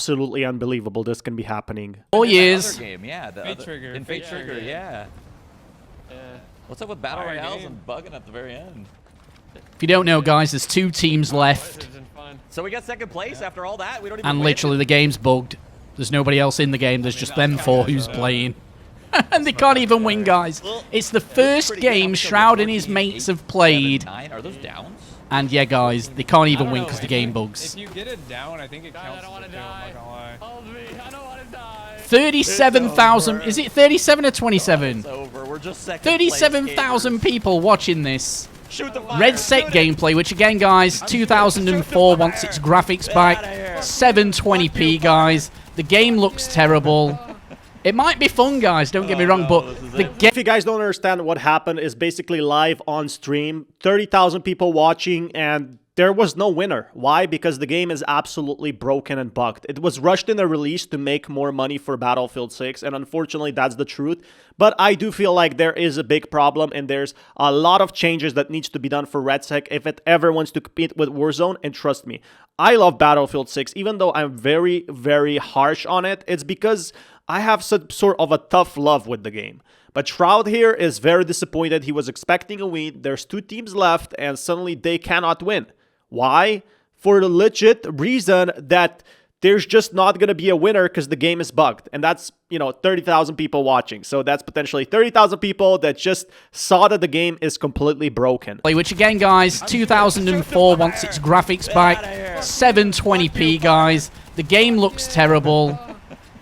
absolutely unbelievable this can be happening. 4 years. Game, yeah, Fate Trigger. In Fate Trigger, yeah. What's up with Battle Fire Royales game. and bugging at the very end? If you don't know, guys, there's 2 teams left. So we got second place after all that? We don't even And win? literally the game's bugged. There's nobody else in the game. There's just them 4 who's playing. And they can't even win, guys. It's the first game Shroud and his mates have played. 9. Are those downs? And yeah, guys, they can't even win because the game bugs. If you get it down, I think it counts as a kill, I'm not gonna lie. Hold me, I don't want to die. 37,000. Is it 37 or 27? It's over. We're just second 37,000 people watching this. Shoot the fire. Redsec gameplay, which again, guys, 2004 wants its graphics back. 720p, guys. The game looks terrible. It might be fun, guys, don't get me wrong, but the game... If you guys don't understand what happened, is basically live on stream, 30,000 people watching, and there was no winner. Why? Because the game is absolutely broken and bugged. It was rushed in the release to make more money for Battlefield 6, and unfortunately that's the truth. But I do feel like there is a big problem, and there's a lot of changes that needs to be done for Redsec if it ever wants to compete with Warzone. And trust me, I love Battlefield 6, even though I'm very, very harsh on it. It's because I have some sort of a tough love with the game. But Shroud here is very disappointed. He was expecting a win. There's 2 teams left, and suddenly they cannot win. Why? For the legit reason that there's just not going to be a winner because the game is bugged. And that's, you know, 30,000 people watching. So that's potentially 30,000 people that just saw that the game is completely broken. Which again, guys, 2004 wants its graphics back. 720p, guys. The game looks terrible.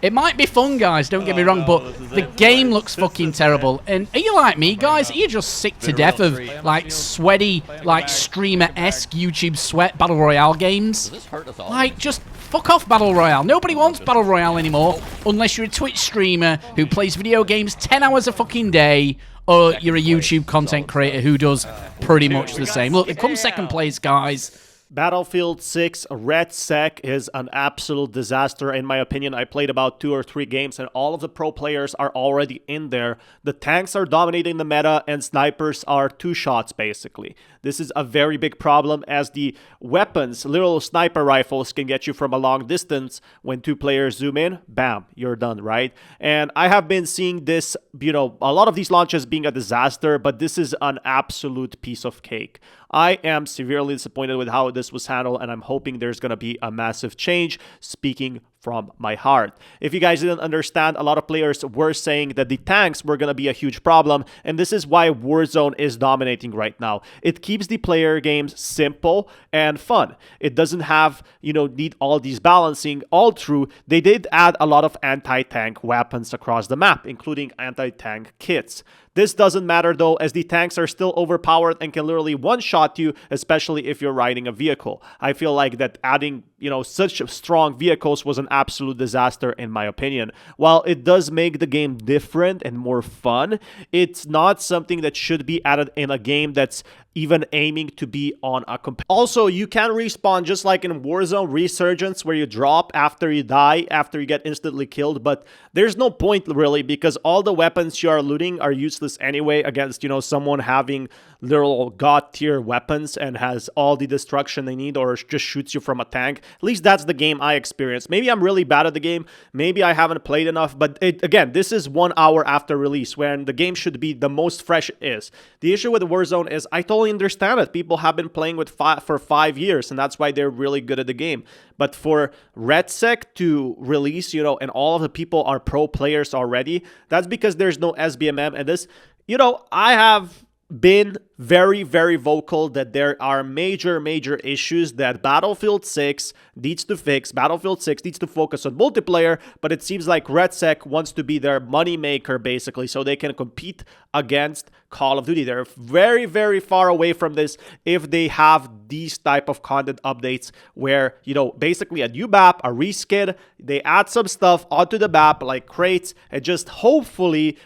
It might be fun, guys, don't get me wrong, but the game looks fucking terrible. And are you like me, guys? Are you just sick to death of, like, sweaty, like, streamer-esque YouTube sweat Battle Royale games? Like, just fuck off Battle Royale. Nobody wants Battle Royale anymore, unless you're a Twitch streamer who plays video games 10 hours a fucking day, or you're a YouTube content creator who does pretty much the same. Look, they come second place, guys. Battlefield 6 Redsec is an absolute disaster in my opinion. I played about 2 or 3 games and all of the pro players are already in there. The tanks are dominating the meta and snipers are 2 shots basically. This is a very big problem as the weapons, little sniper rifles, can get you from a long distance. When 2 players zoom in, bam, you're done, right? And I have been seeing this, you know, a lot of these launches being a disaster, but this is an absolute piece of cake. I am severely disappointed with how this was handled, and I'm hoping there's going to be a massive change, speaking from my heart. If you guys didn't understand, a lot of players were saying that the tanks were going to be a huge problem, and this is why Warzone is dominating right now. It keeps the player games simple and fun. It doesn't have, you know, need all these balancing. All true, they did add a lot of anti-tank weapons across the map, including anti-tank kits. This doesn't matter though, as the tanks are still overpowered and can literally one-shot you, especially if you're riding a vehicle. I feel like that adding, you know, such strong vehicles was an absolute disaster in my opinion. While it does make the game different and more fun, it's not something that should be added in a game that's even aiming to be on a Also, you can respawn just like in Warzone Resurgence, where you drop after you die, after you get instantly killed, but there's no point really because all the weapons you are looting are useless anyway against, you know, someone having literal god tier weapons and has all the destruction they need or just shoots you from a tank. At least that's the game I experienced. Maybe I'm really bad at the game, maybe I haven't played enough, but again, this is 1 hour after release when the game should be the most fresh it is. The issue with Warzone is I totally understand it. People have been playing with for 5 years and that's why they're really good at the game. But for Redsec to release, you know, and all of the people are pro players already, that's because there's no SBMM. And this, you know, I have been very, very vocal that there are major issues that Battlefield 6 needs to fix. Battlefield 6 needs to focus on multiplayer, but it seems like Redsec wants to be their money maker basically so they can compete against Call of Duty. They're very, very far away from this if they have these type of content updates where, you know, basically a new map, a reskin, they add some stuff onto the map like crates, and just hopefully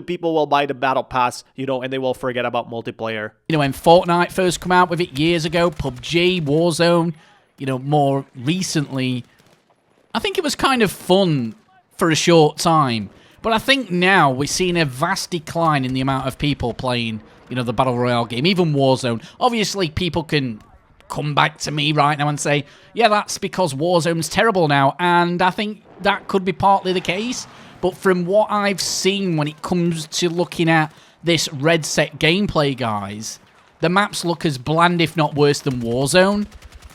people will buy the battle pass, you know, and they will forget about multiplayer. You know, when Fortnite first came out with it years ago, PUBG, Warzone, you know, more recently, I think it was kind of fun for a short time. But I think now we're seeing a vast decline in the amount of people playing, you know, the Battle Royale game, even Warzone. Obviously, people can come back to me right now and say, yeah, that's because Warzone's terrible now. And I think that could be partly the case. But from what I've seen when it comes to looking at this Redsec gameplay, guys, the maps look as bland, if not worse, than Warzone.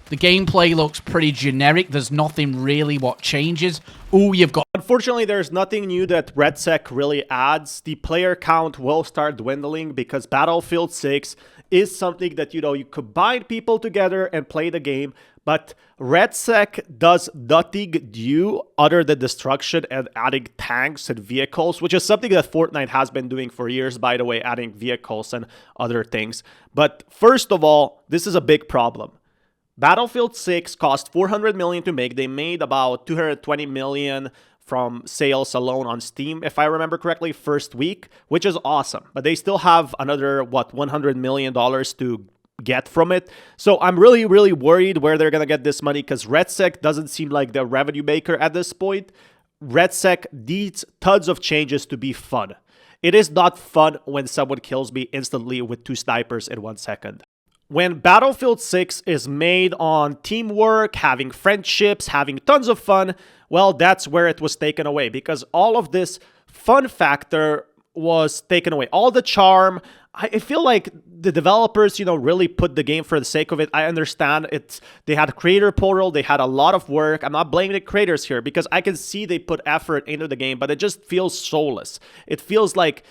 The gameplay looks pretty generic. There's nothing really what changes. Ooh, you've got... Unfortunately, there's nothing new that Redsec really adds. The player count will start dwindling because Battlefield 6 is something that, you combine people together and play the game. But Redsec does nothing new other than destruction and adding tanks and vehicles, which is something that Fortnite has been doing for years, by the way, adding vehicles and other things. But first of all, this is a big problem. Battlefield 6 cost $400 million to make. They made about $220 million from sales alone on Steam, if I remember correctly, first week, which is awesome. But they still have another, $100 million to get from it. So I'm really, really worried where they're going to get this money because Redsec doesn't seem like the revenue maker at this point. Redsec needs tons of changes to be fun. It is not fun when someone kills me instantly with 2 snipers in 1 second. When Battlefield 6 is made on teamwork, having friendships, having tons of fun, well, that's where it was taken away because all of this fun factor was taken away. All the charm. I feel like the developers, really put the game for the sake of it. I understand they had a creator portal, they had a lot of work. I'm not blaming the creators here because I can see they put effort into the game, but it just feels soulless. It feels like,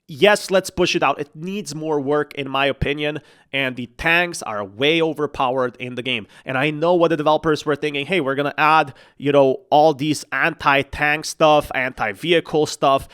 yes, let's push it out. It needs more work, in my opinion, and the tanks are way overpowered in the game. And I know what the developers were thinking. Hey, we're going to add, all these anti-tank stuff, anti-vehicle stuff.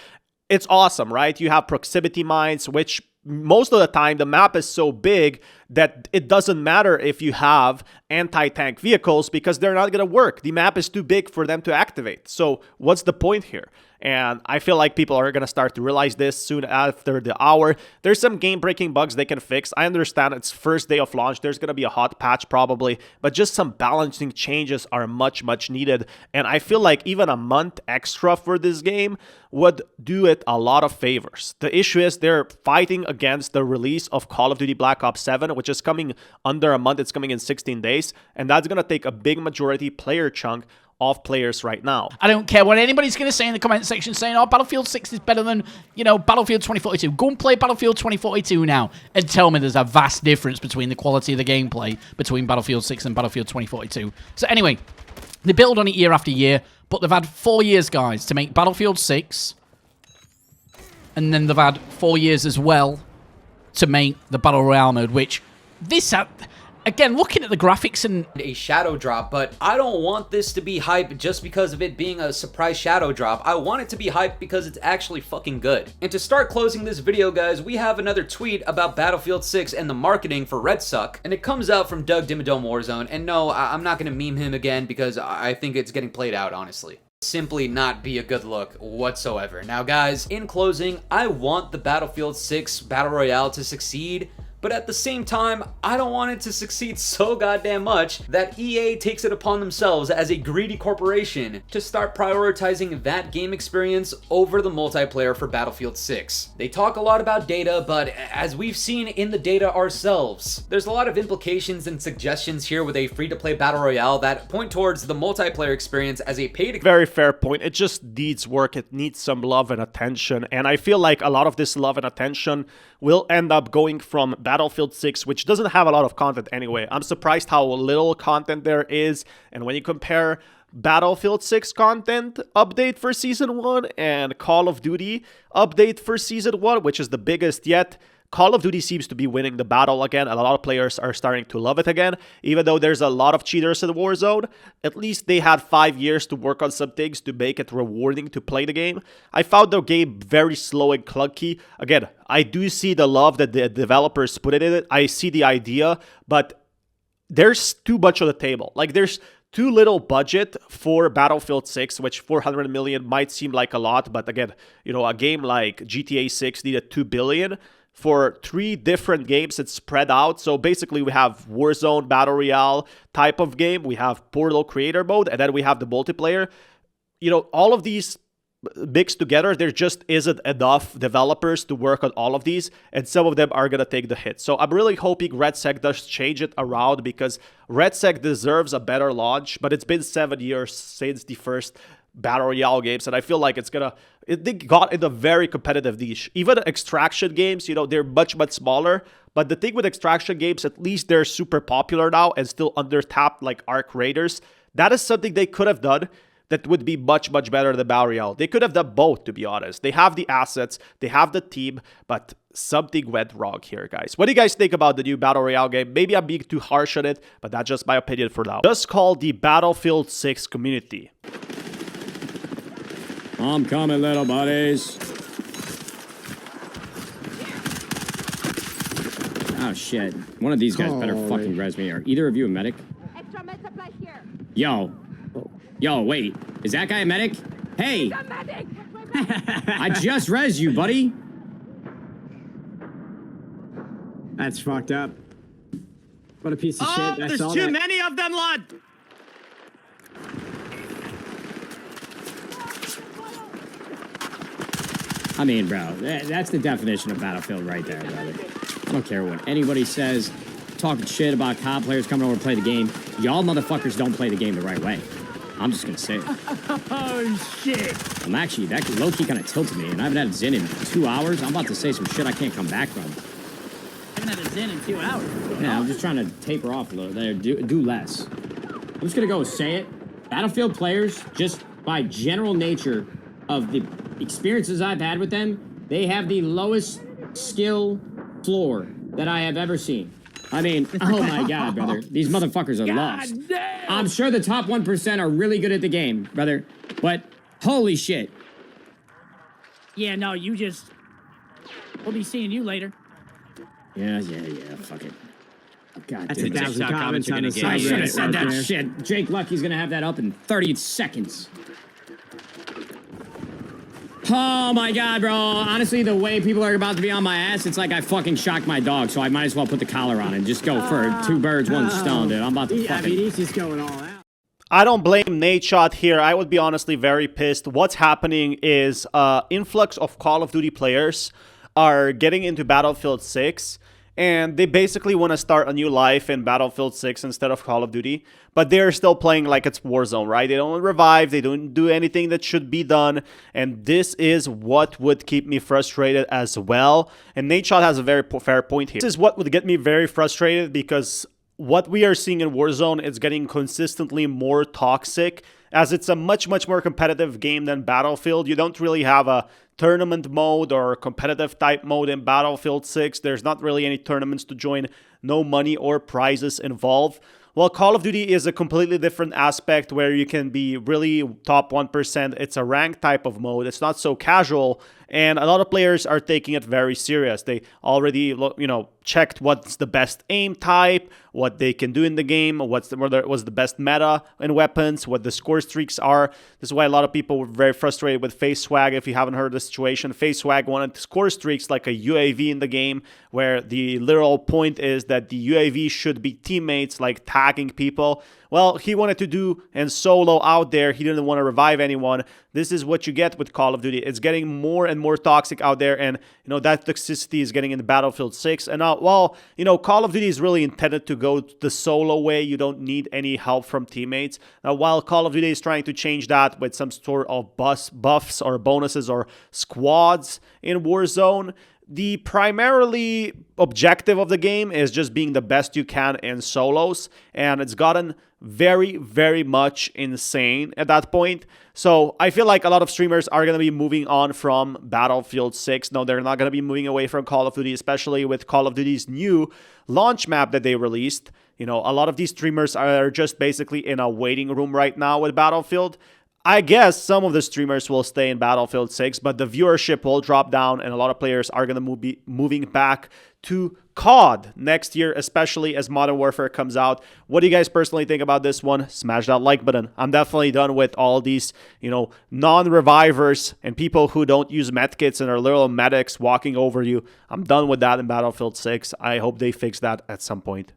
It's awesome, right? You have proximity mines, which most of the time the map is so big that it doesn't matter if you have anti-tank vehicles because they're not going to work. The map is too big for them to activate. So what's the point here? And I feel like people are going to start to realize this soon after the hour. There's some game-breaking bugs they can fix. I understand it's first day of launch. There's going to be a hot patch probably, but just some balancing changes are much, much needed. And I feel like even a month extra for this game would do it a lot of favors. The issue is they're fighting against the release of Call of Duty Black Ops 7, which is coming under a month. It's coming in 16 days, and that's going to take a big majority player chunk of players right now. I don't care what anybody's going to say in the comment section saying, oh, Battlefield 6 is better than, Battlefield 2042. Go and play Battlefield 2042 now and tell me there's a vast difference between the quality of the gameplay between Battlefield 6 and Battlefield 2042. So anyway, they build on it year after year, but they've had 4 years, guys, to make Battlefield 6, and then they've had 4 years as well to make the Battle Royale mode, which this... Again, looking at the graphics and a shadow drop, but I don't want this to be hype just because of it being a surprise shadow drop. I want it to be hype because it's actually fucking good. And to start closing this video, guys, we have another tweet about Battlefield 6 and the marketing for Redsec, and it comes out from Doug Dimmadome Warzone. And no, I'm not gonna meme him again because I think it's getting played out, honestly. Simply not be a good look whatsoever. Now, guys, in closing, I want the Battlefield 6 Battle Royale to succeed, but at the same time, I don't want it to succeed so goddamn much that EA takes it upon themselves as a greedy corporation to start prioritizing that game experience over the multiplayer for Battlefield 6. They talk a lot about data, but as we've seen in the data ourselves, there's a lot of implications and suggestions here with a free-to-play Battle Royale that point towards the multiplayer experience as a paid... Very fair point. It just needs work. It needs some love and attention. And I feel like a lot of this love and attention will end up going from Battlefield 6, which doesn't have a lot of content anyway. I'm surprised how little content there is. And when you compare Battlefield 6 content update for Season 1 and Call of Duty update for Season 1, which is the biggest yet, Call of Duty seems to be winning the battle again, and a lot of players are starting to love it again. Even though there's a lot of cheaters in Warzone, at least they had 5 years to work on some things to make it rewarding to play the game. I found the game very slow and clunky. Again, I do see the love that the developers put in it. I see the idea, but there's too much on the table. Like, there's too little budget for Battlefield 6, which 400 million might seem like a lot, but again, a game like GTA 6 needed 2 billion. For 3 different games, it's spread out. So basically, we have Warzone, Battle Royale type of game. We have Portal Creator Mode, and then we have the multiplayer. All of these mixed together, there just isn't enough developers to work on all of these, and some of them are gonna take the hit. So I'm really hoping Redsec does change it around, because Redsec deserves a better launch, but it's been 7 years since the first Battle Royale games, and I feel like they got in a very competitive niche. Even extraction games, you know, they're much smaller, but the thing with extraction games, at least they're super popular now and still under-tapped like Arc Raiders. That is something they could have done that would be much better than Battle Royale. They could have done both, to be honest. They have the assets, they have the team, but something went wrong here, guys. What do you guys think about the new Battle Royale game? Maybe I'm being too harsh on it, but that's just my opinion for now. Just call the Battlefield 6 community. I'm coming, little buddies. Oh, shit. One of these guys better fucking res me. Are either of you a medic? Extra med supply here. Yo, wait. Is that guy a medic? Hey! A medic! I just res you, buddy. That's fucked up. What a piece of shit. There's too many of them, lad! I mean, bro, that's the definition of Battlefield right there, brother. I don't care what anybody says, talking shit about COD players coming over to play the game. Y'all motherfuckers don't play the game the right way. I'm just gonna say it. Oh, shit. I'm actually, that low-key kind of tilted me, and I haven't had a Zen in 2 hours. I'm about to say some shit I can't come back from. Haven't had a Zen in 2 hours. Yeah, I'm just trying to taper off a little. Do less. I'm just gonna go say it. Battlefield players, just by general nature of the experiences I've had with them, they have the lowest skill floor that I have ever seen. I mean, oh my god, brother. These motherfuckers are lost. Damn. I'm sure the top 1% are really good at the game, brother. But holy shit. Yeah, no, you just... We'll be seeing you later. Yeah, fuck it. God That's damn it. 1,000 comments on the I side. should have said that shit. Jake Lucky's gonna have that up in 30 seconds. Oh my god, bro. Honestly, the way people are about to be on my ass, it's like I fucking shocked my dog, so I might as well put the collar on and just go for 2 birds, 1 stone, dude. I'm about to I fucking... mean, he's just going all out. I don't blame Nadeshot here. I would be honestly very pissed. What's happening is influx of Call of Duty players are getting into Battlefield 6, and they basically want to start a new life in Battlefield 6 instead of Call of Duty, but they're still playing like it's Warzone, right? They don't revive, they don't do anything that should be done, and this is what would keep me frustrated as well. And Nadeshot has a very fair point here. This is what would get me very frustrated, because what we are seeing in Warzone is getting consistently more toxic, as it's a much more competitive game than Battlefield. You don't really have a tournament mode or competitive type mode in Battlefield 6. There's not really any tournaments to join, no money or prizes involved. Well, Call of Duty is a completely different aspect where you can be really top 1%. It's a ranked type of mode. It's not so casual, and a lot of players are taking it very serious. They already, checked what's the best aim type, what they can do in the game, what's the best meta in weapons, what the score streaks are. This is why a lot of people were very frustrated with Face Swag. If you haven't heard the situation, Face Swag wanted score streaks like a UAV in the game, where the literal point is that the UAV should be teammates, like tagging people. Well, he wanted to do and solo out there. He didn't want to revive anyone. This is what you get with Call of Duty. It's getting more and more toxic out there, and that toxicity is getting into Battlefield 6. And Call of Duty is really intended to go the solo way. You don't need any help from teammates. Now, while Call of Duty is trying to change that with some sort of buffs or bonuses or squads in Warzone, the primarily objective of the game is just being the best you can in solos, and it's gotten very much insane at that point. So I feel like a lot of streamers are going to be moving on from Battlefield 6. No, they're not going to be moving away from Call of Duty, especially with Call of Duty's new launch map that they released. A lot of these streamers are just basically in a waiting room right now with Battlefield. I guess some of the streamers will stay in Battlefield 6, but the viewership will drop down, and a lot of players are going to be moving back to COD next year, especially as Modern Warfare comes out. What do you guys personally think about this one? Smash that like button. I'm definitely done with all these, non-revivers and people who don't use medkits and are little medics walking over you. I'm done with that in Battlefield 6. I hope they fix that at some point.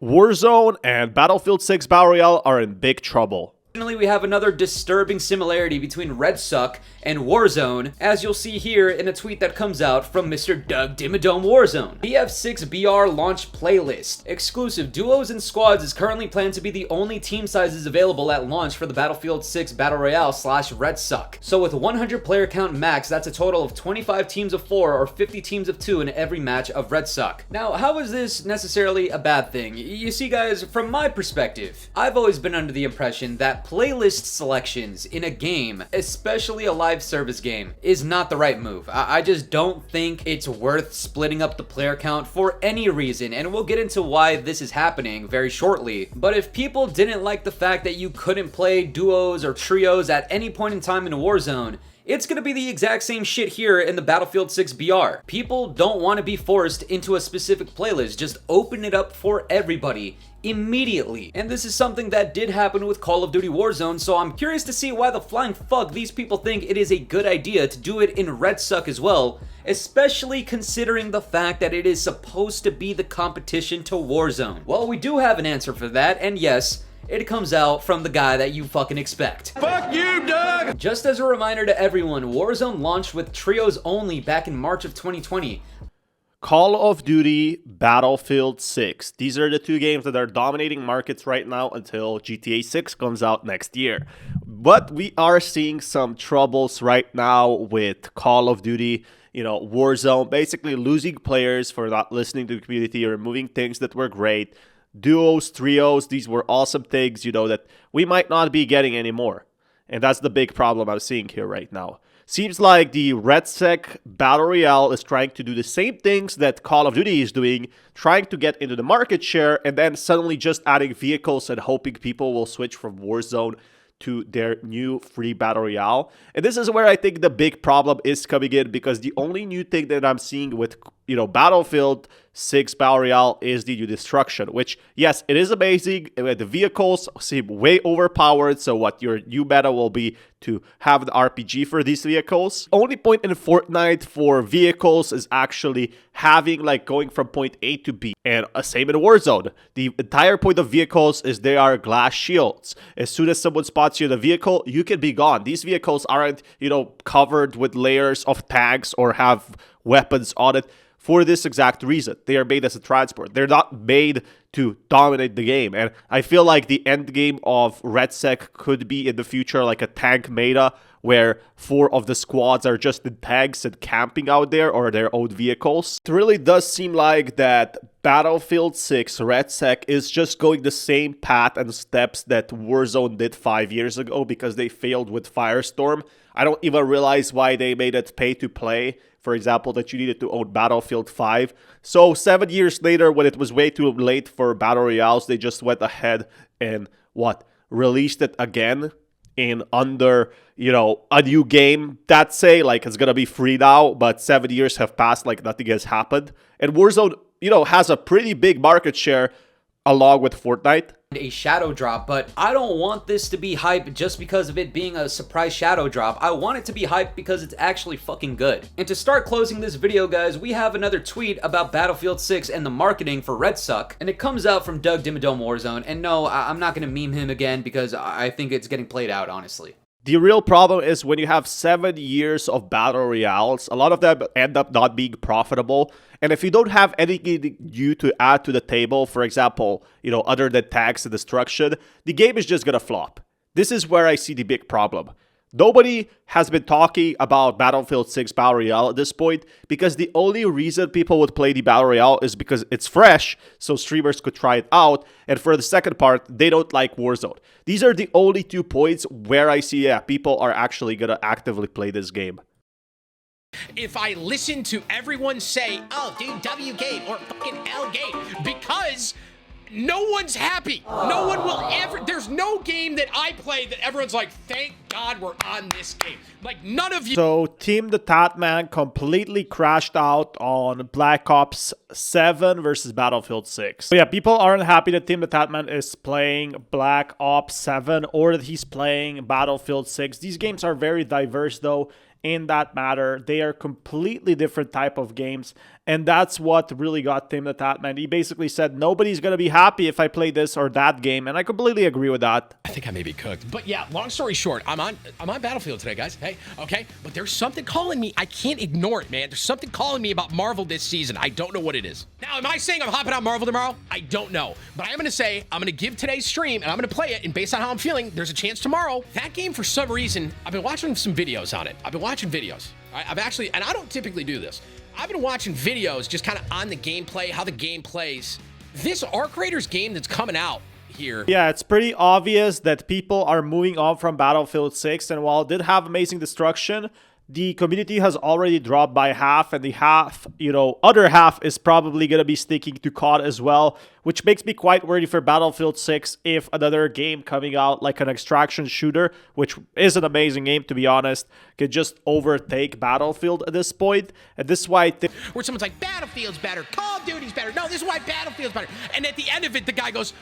Warzone and Battlefield 6 Battle Royale are in big trouble. Finally, we have another disturbing similarity between Redsec and Warzone, as you'll see here in a tweet that comes out from Mr. Doug Dimmadome Warzone. BF6 BR launch playlist. Exclusive duos and squads is currently planned to be the only team sizes available at launch for the Battlefield 6 Battle Royale / Redsec. So with 100 player count max, that's a total of 25 teams of 4 or 50 teams of 2 in every match of Redsec. Now, how is this necessarily a bad thing? You see guys, from my perspective, I've always been under the impression that playlist selections in a game, especially a live service game, is not the right move. I just don't think it's worth splitting up the player count for any reason, and we'll get into why this is happening very shortly. But if people didn't like the fact that you couldn't play duos or trios at any point in time in Warzone, it's gonna be the exact same shit here in the Battlefield 6 BR. People don't want to be forced into a specific playlist. Just open it up for everybody immediately. And this is something that did happen with Call of Duty Warzone, so I'm curious to see why the flying fuck these people think it is a good idea to do it in Redsec as well, especially considering the fact that it is supposed to be the competition to Warzone. Well, we do have an answer for that, and yes, it comes out from the guy that you fucking expect. Fuck you, Doug! Just as a reminder to everyone, Warzone launched with trios only back in March of 2020. Call of Duty, Battlefield 6. These are the two games that are dominating markets right now until GTA 6 comes out next year. But we are seeing some troubles right now with Call of Duty, Warzone, basically losing players for not listening to the community, removing things that were great. Duos, trios, these were awesome things, that we might not be getting anymore. And that's the big problem I'm seeing here right now. Seems like the Redsec Battle Royale is trying to do the same things that Call of Duty is doing, trying to get into the market share, and then suddenly just adding vehicles and hoping people will switch from Warzone to their new free Battle Royale. And this is where I think the big problem is coming in, because the only new thing that I'm seeing with, Battlefield 6 Battle Royale is the new destruction, which, yes, it is amazing. The vehicles seem way overpowered, so what your new meta will be to have the RPG for these vehicles. Only point in Fortnite for vehicles is actually having, going from point A to B. And same in Warzone. The entire point of vehicles is they are glass shields. As soon as someone spots you in a vehicle, you can be gone. These vehicles aren't, covered with layers of tanks or have weapons on it. For this exact reason, they are made as a transport. They're not made to dominate the game. And I feel like the end game of Redsec could be in the future like a tank meta, where 4 of the squads are just in tanks and camping out there, or their own vehicles. It really does seem like that Battlefield 6 Redsec is just going the same path and steps that Warzone did 5 years ago, because they failed with Firestorm. I don't even realize why they made it pay to play. For example, that you needed to own Battlefield 5. So 7 years later, when it was way too late for Battle Royales, they just went ahead and released it again in under, a new game that say it's gonna be free now, but 7 years have passed like nothing has happened. And Warzone, has a pretty big market share along with Fortnite. A shadow drop, but I don't want this to be hype just because of it being a surprise shadow drop. I want it to be hype because it's actually fucking good. And to start closing this video, guys, we have another tweet about Battlefield 6 and the marketing for Redsec, and it comes out from Doug Dimmadome Warzone. And no, I'm not gonna meme him again because I think it's getting played out, honestly. The real problem is when you have 7 years of Battle Royales, a lot of them end up not being profitable. And if you don't have anything new to add to the table, for example, other than tags and destruction, the game is just gonna flop. This is where I see the big problem. Nobody has been talking about Battlefield 6 Battle Royale at this point, because the only reason people would play the Battle Royale is because it's fresh, so streamers could try it out. And for the second part, they don't like Warzone. These are the only 2 points where I see, people are actually gonna actively play this game. If I listen to everyone say, oh, dude, W game or fucking L game, because no one's happy. No one will ever, there's no game that I play that everyone's like, thank God we're on this game. Like, none of you. So Team the Tatman completely crashed out on Black Ops 7 versus Battlefield 6. So yeah, people aren't happy that Team the Tatman is playing Black Ops 7 or that he's playing Battlefield 6. These games are very diverse though. In that matter, they are completely different type of games, And that's what really got Tim the Tatman. He basically said, nobody's going to be happy if I play this or that game. And I completely agree with that. I think I may be cooked. But yeah, long story short, I'm on Battlefield today, guys. Hey, okay? But there's something calling me. I can't ignore it, man. There's something calling me about Marvel this season. I don't know what it is. Now, am I saying I'm hopping on Marvel tomorrow? I don't know. But I am going to say, I'm going to give today's stream, and I'm going to play it, and based on how I'm feeling, there's a chance tomorrow. That game, for some reason, I've been watching some videos on it. I've been watching videos. I've actually, and I don't typically do this. I've been watching videos just kind of on the gameplay, how the game plays. This Arc Raiders game that's coming out here. Yeah, it's pretty obvious that people are moving on from Battlefield 6, and while it did have amazing destruction, the community has already dropped by half, and the other half is probably going to be sticking to COD as well, which makes me quite worried for Battlefield 6 if another game coming out like an extraction shooter, which is an amazing game to be honest, could just overtake Battlefield at this point. And this is why I think where someone's like, Battlefield's better, Call of Duty's better. No, this is why Battlefield's better. And at the end of it, the guy goes,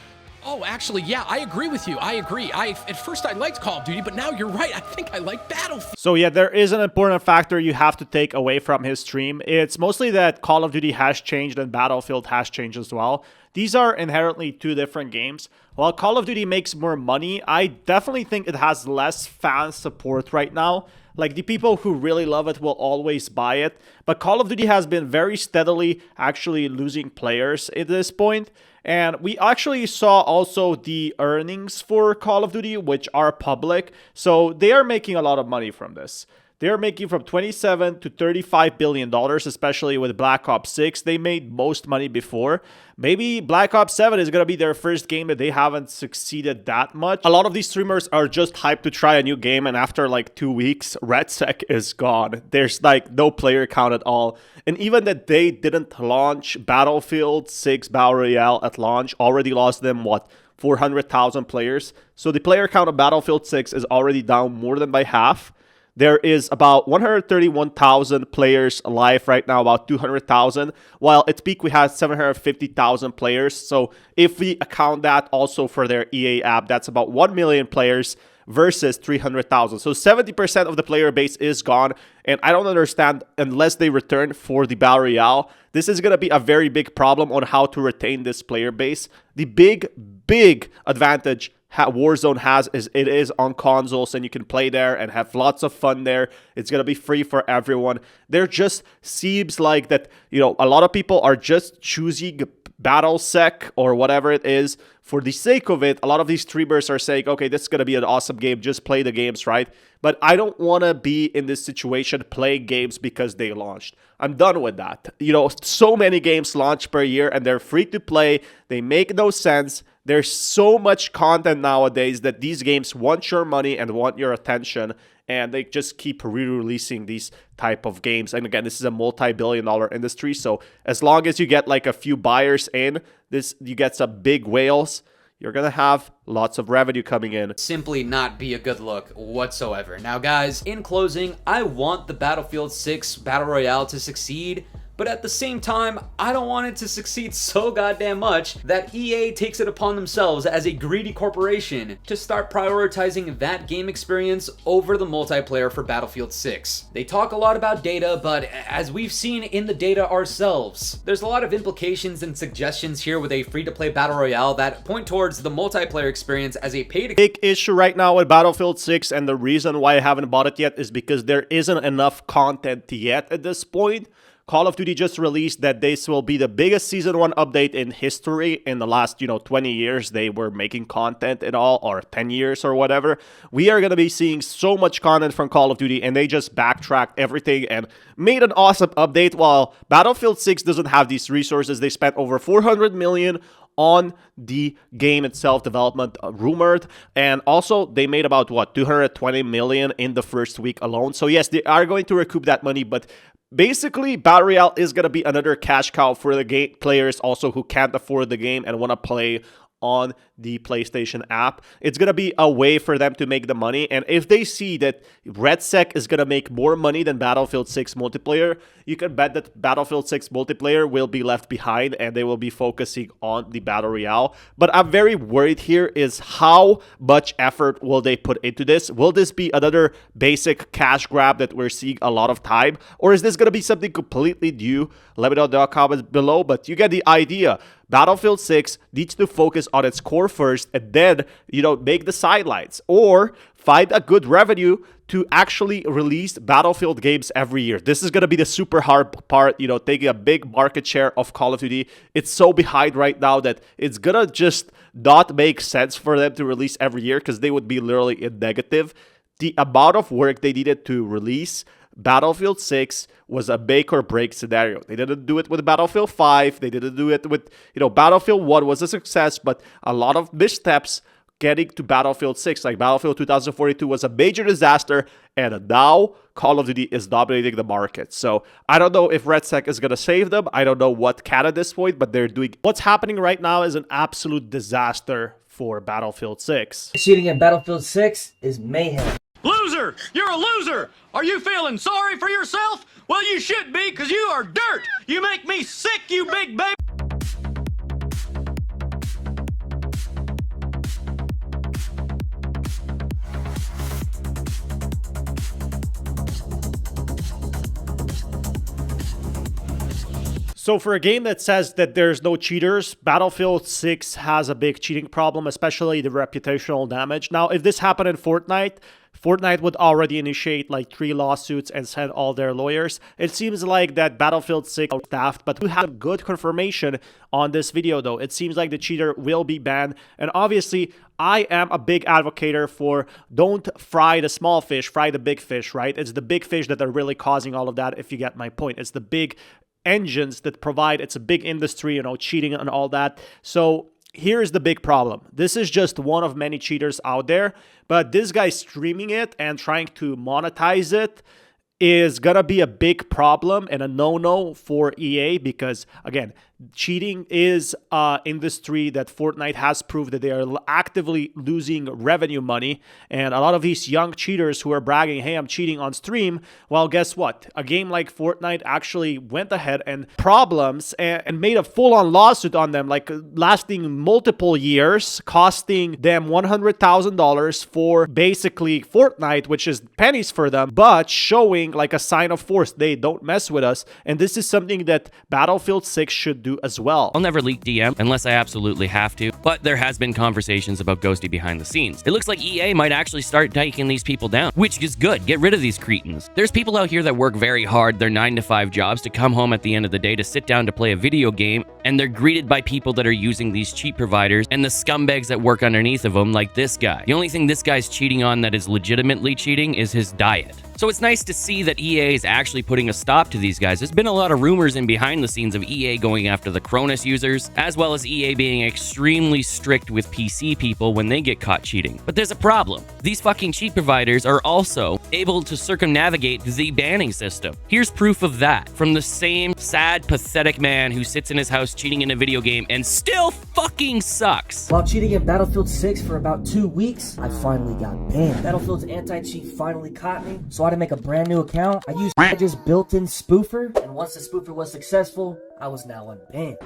oh, actually, yeah, I agree with you. I agree. At first I liked Call of Duty, but now you're right. I think I like Battlefield. So yeah, there is an important factor you have to take away from his stream. It's mostly that Call of Duty has changed and Battlefield has changed as well. These are inherently two different games. While Call of Duty makes more money, I definitely think it has less fan support right now. Like, the people who really love it will always buy it. But Call of Duty has been very steadily actually losing players at this point. And we actually saw also the earnings for Call of Duty, which are public. So they are making a lot of money from this. They're making from $27 to $35 billion, especially with Black Ops 6. They made most money before. Maybe Black Ops 7 is going to be their first game that they haven't succeeded that much. A lot of these streamers are just hyped to try a new game, and after like 2 weeks, Redsec is gone. There's like no player count at all. And even that they didn't launch Battlefield 6 Battle Royale at launch already lost them, what, 400,000 players? So the player count of Battlefield 6 is already down more than by half. There is about 131,000 players live right now, about 200,000. While at peak, we had 750,000 players. So if we account that also for their EA app, that's about 1 million players versus 300,000. So 70% of the player base is gone. And I don't understand, unless they return for the Battle Royale, this is going to be a very big problem on how to retain this player base. The big advantage Warzone has is it is on consoles, and you can play there and have lots of fun there. It's going to be free for everyone. There just seems like that, a lot of people are just choosing Battlesec or whatever it is for the sake of it. A lot of these streamers are saying, okay, this is going to be an awesome game, just play the games, right? But I don't want to be in this situation playing games because they launched. I'm done with that. So many games launch per year and they're free to play. They make no sense. There's so much content nowadays that these games want your money and want your attention, and they just keep re-releasing these type of games. And again, this is a multi-billion-dollar industry, so as long as you get like a few buyers in, you get some big whales, you're gonna have lots of revenue coming in. Simply not be a good look whatsoever. Now guys, in closing, I want the Battlefield 6 Battle Royale to succeed, but at the same time, I don't want it to succeed so goddamn much that EA takes it upon themselves as a greedy corporation to start prioritizing that game experience over the multiplayer for Battlefield 6. They talk a lot about data, but as we've seen in the data ourselves, there's a lot of implications and suggestions here with a free-to-play Battle Royale that point towards the multiplayer experience as a paid... Big issue right now with Battlefield 6, and the reason why I haven't bought it yet is because there isn't enough content yet at this point. Call of Duty just released that this will be the biggest Season 1 update in history. In the last, 20 years, they were making content and all, or 10 years or whatever. We are going to be seeing so much content from Call of Duty, and they just backtracked everything and made an awesome update. While Battlefield 6 doesn't have these resources, they spent over $400 million on the game itself, development rumored, and also they made about $220 million in the first week alone. So yes, they are going to recoup that money, but basically, Battle Royale is going to be another cash cow for the game players also who can't afford the game and want to play on the PlayStation app. It's going to be a way for them to make the money. And if they see that Redsec is going to make more money than Battlefield 6 multiplayer, you can bet that Battlefield 6 multiplayer will be left behind and they will be focusing on the Battle Royale. But I'm very worried here is how much effort will they put into this? Will this be another basic cash grab that we're seeing a lot of time? Or is this going to be something completely new? Let me know in the comments below, but you get the idea. Battlefield 6 needs to focus on its core first and then, make the sidelines. Or find a good revenue to actually release Battlefield games every year. This is going to be the super hard part, taking a big market share of Call of Duty. It's so behind right now that it's going to just not make sense for them to release every year because they would be literally in negative. The amount of work they needed to release Battlefield 6 was a make or break scenario. They didn't do it with Battlefield 5. They didn't do it with, Battlefield 1 was a success, but a lot of missteps getting to Battlefield 6. Like Battlefield 2042 was a major disaster, and now Call of Duty is dominating the market. So I don't know if Redsec is going to save them. I don't know what can at this point, but they're doing... What's happening right now is an absolute disaster for Battlefield 6. Cheating in Battlefield 6 is mayhem. Loser! You're a loser! Are you feeling sorry for yourself? Well, you should be, because you are dirt! You make me sick, you big baby! So for a game that says that there's no cheaters, Battlefield 6 has a big cheating problem, especially the reputational damage. Now, if this happened in Fortnite would already initiate like 3 lawsuits and send all their lawyers. It seems like that Battlefield 6 staffed, but we have good confirmation on this video though. It seems like the cheater will be banned, and obviously I am a big advocate for don't fry the small fish, fry the big fish, right? It's the big fish that are really causing all of that, if you get my point. It's the big engines that provide, it's a big industry, cheating and all that. So here's the big problem. This is just one of many cheaters out there, but this guy streaming it and trying to monetize it is gonna be a big problem and a no-no for EA because, again, cheating is an industry that Fortnite has proved that they are actively losing revenue money, and a lot of these young cheaters who are bragging, hey, I'm cheating on stream, well, guess what? A game like Fortnite actually went ahead and problems and made a full-on lawsuit on them, like lasting multiple years, costing them $100,000 for basically Fortnite, which is pennies for them, but showing like a sign of force. They don't mess with us, and this is something that Battlefield 6 should do as well. I'll never leak DM unless I absolutely have to, but there has been conversations about Ghosty behind the scenes. It looks like EA might actually start taking these people down, which is good. Get rid of these cretins. There's people out here that work very hard, their 9-to-5 jobs, to come home at the end of the day to sit down to play a video game, and they're greeted by people that are using these cheat providers and the scumbags that work underneath of them, like this guy. The only thing this guy's cheating on that is legitimately cheating is his diet. So it's nice to see that EA is actually putting a stop to these guys. There's been a lot of rumors in behind the scenes of EA going after the Cronus users, as well as EA being extremely strict with PC people when they get caught cheating. But there's a problem. These fucking cheat providers are also able to circumnavigate the banning system. Here's proof of that from the same sad, pathetic man who sits in his house cheating in a video game and still fucking sucks. While cheating in Battlefield 6 for about 2 weeks, I finally got banned. Battlefield's anti-cheat finally caught me, so I had to make a brand new account. I used Edge's built-in spoofer, and once the spoofer was successful, I was now unbanned.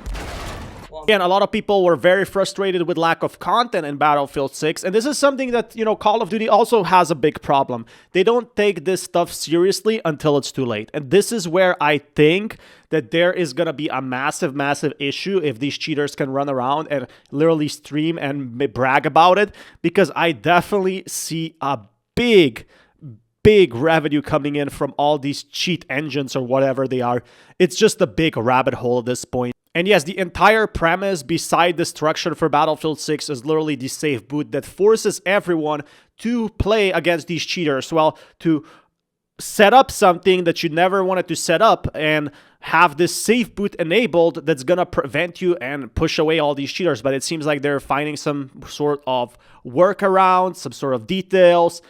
Again, a lot of people were very frustrated with lack of content in Battlefield 6, and this is something that, Call of Duty also has a big problem. They don't take this stuff seriously until it's too late, and this is where I think that there is going to be a massive, massive issue if these cheaters can run around and literally stream and brag about it, because I definitely see a big revenue coming in from all these cheat engines or whatever they are. It's just a big rabbit hole at this point. And yes, the entire premise beside destruction for Battlefield 6 is literally the safe boot that forces everyone to play against these cheaters. Well, to set up something that you never wanted to set up and have this safe boot enabled that's gonna prevent you and push away all these cheaters. But it seems like they're finding some sort of workaround, some sort of details.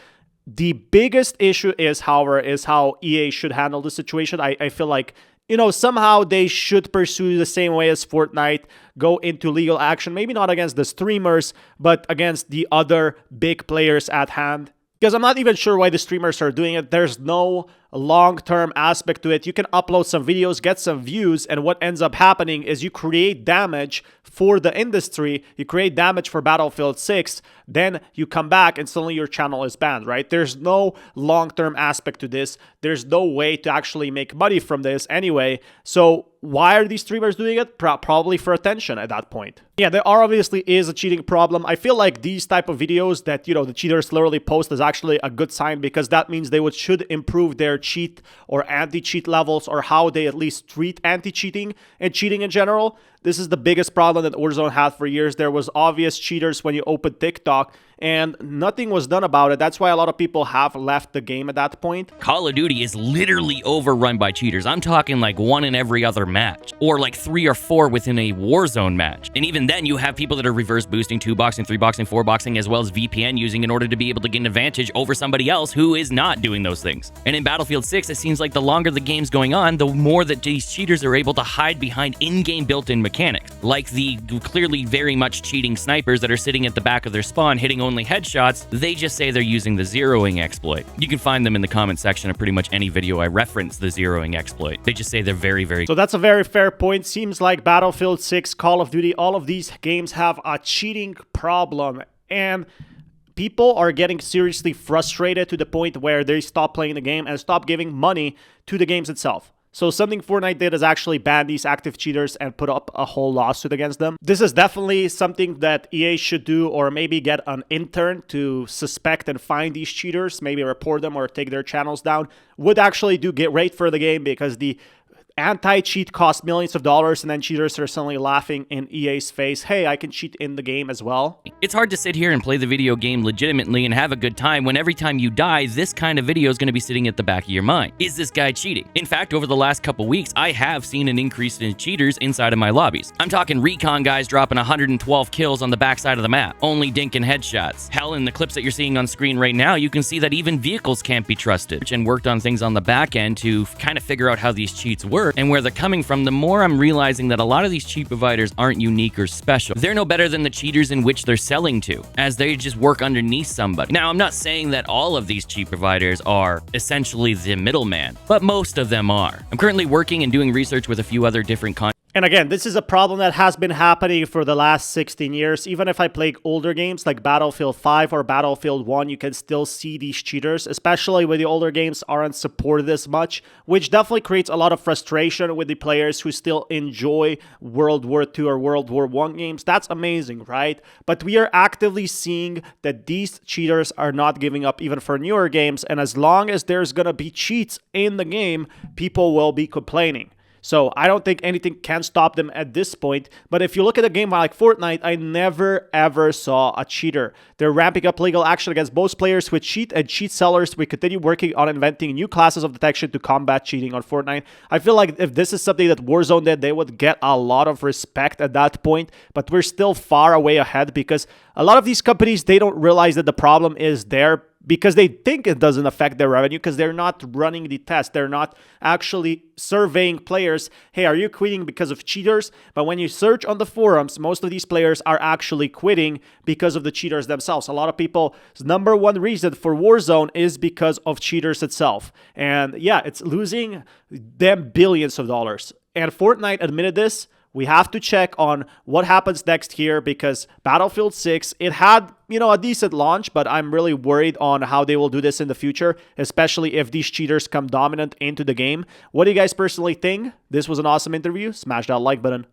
The biggest issue is, however, is how EA should handle the situation. I feel like you know, somehow they should pursue the same way as Fortnite, go into legal action, maybe not against the streamers, but against the other big players at hand. Because I'm not even sure why the streamers are doing it. There's no long-term aspect to it. You can upload some videos, get some views, and what ends up happening is you create damage for the industry, you create damage for Battlefield 6, then you come back and suddenly your channel is banned, right? There's no long-term aspect to this. There's no way to actually make money from this anyway. So why are these streamers doing it? Probably for attention at that point. Yeah, there obviously is a cheating problem. I feel like these type of videos that, you know, the cheaters literally post is actually a good sign, because that means they should improve their cheat or anti-cheat levels, or how they at least treat anti-cheating and cheating in general. This is the biggest problem that Warzone had for years. There was obvious cheaters when you open TikTok, and nothing was done about it. That's why a lot of people have left the game at that point. Call of Duty is literally overrun by cheaters. I'm talking like 1 in every other match, or like 3 or 4 within a Warzone match. And even then, you have people that are reverse boosting, 2-boxing, 3-boxing, 4-boxing, as well as VPN using in order to be able to get an advantage over somebody else who is not doing those things. And in Battlefield 6, it seems like the longer the game's going on, the more that these cheaters are able to hide behind in-game built-in mechanics, like the clearly very much cheating snipers that are sitting at the back of their spawn hitting only headshots. They just say they're using the zeroing exploit. You can find them in the comment section of pretty much any video I reference the zeroing exploit. They just say they're very... So that's a very fair point. Seems like Battlefield 6, Call of Duty, all of these games have a cheating problem, and people are getting seriously frustrated to the point where they stop playing the game and stop giving money to the games itself. So something Fortnite did is actually ban these active cheaters and put up a whole lawsuit against them. This is definitely something that EA should do, or maybe get an intern to suspect and find these cheaters, maybe report them or take their channels down. Would actually do great for the game, because the anti-cheat costs millions of dollars, and then cheaters are suddenly laughing in EA's face. Hey, I can cheat in the game as well. It's hard to sit here and play the video game legitimately and have a good time when every time you die, this kind of video is going to be sitting at the back of your mind. Is this guy cheating? In fact, over the last couple weeks, I have seen an increase in cheaters inside of my lobbies. I'm talking recon guys dropping 112 kills on the backside of the map, only dinking headshots. Hell, in the clips that you're seeing on screen right now, you can see that even vehicles can't be trusted, and worked on things on the back end to kind of figure out how these cheats work and where they're coming from. The more I'm realizing that a lot of these cheat providers aren't unique or special. They're no better than the cheaters in which they're selling to, as they just work underneath somebody. Now, I'm not saying that all of these cheat providers are essentially the middleman, but most of them are. I'm currently working and doing research with a few other different And again, this is a problem that has been happening for the last 16 years. Even if I play older games like Battlefield 5 or Battlefield 1, you can still see these cheaters, especially when the older games aren't supported as much, which definitely creates a lot of frustration with the players who still enjoy World War II or World War I games. That's amazing, right? But we are actively seeing that these cheaters are not giving up even for newer games, and as long as there's gonna be cheats in the game, people will be complaining. So I don't think anything can stop them at this point. But if you look at a game like Fortnite, I never ever saw a cheater. They're ramping up legal action against both players who cheat and cheat sellers. We continue working on inventing new classes of detection to combat cheating on Fortnite. I feel like if this is something that Warzone did, they would get a lot of respect at that point. But we're still far away ahead, because a lot of these companies, they don't realize that the problem is there, because they think it doesn't affect their revenue, because they're not running the test. They're not actually surveying players. Hey, are you quitting because of cheaters? But when you search on the forums, most of these players are actually quitting because of the cheaters themselves. A lot of people's number one reason for Warzone is because of cheaters itself. And yeah, it's losing them billions of dollars. And Fortnite admitted this. We have to check on what happens next here, because Battlefield 6, it had, you know, a decent launch, but I'm really worried on how they will do this in the future, especially if these cheaters come dominant into the game. What do you guys personally think? This was an awesome interview. Smash that like button.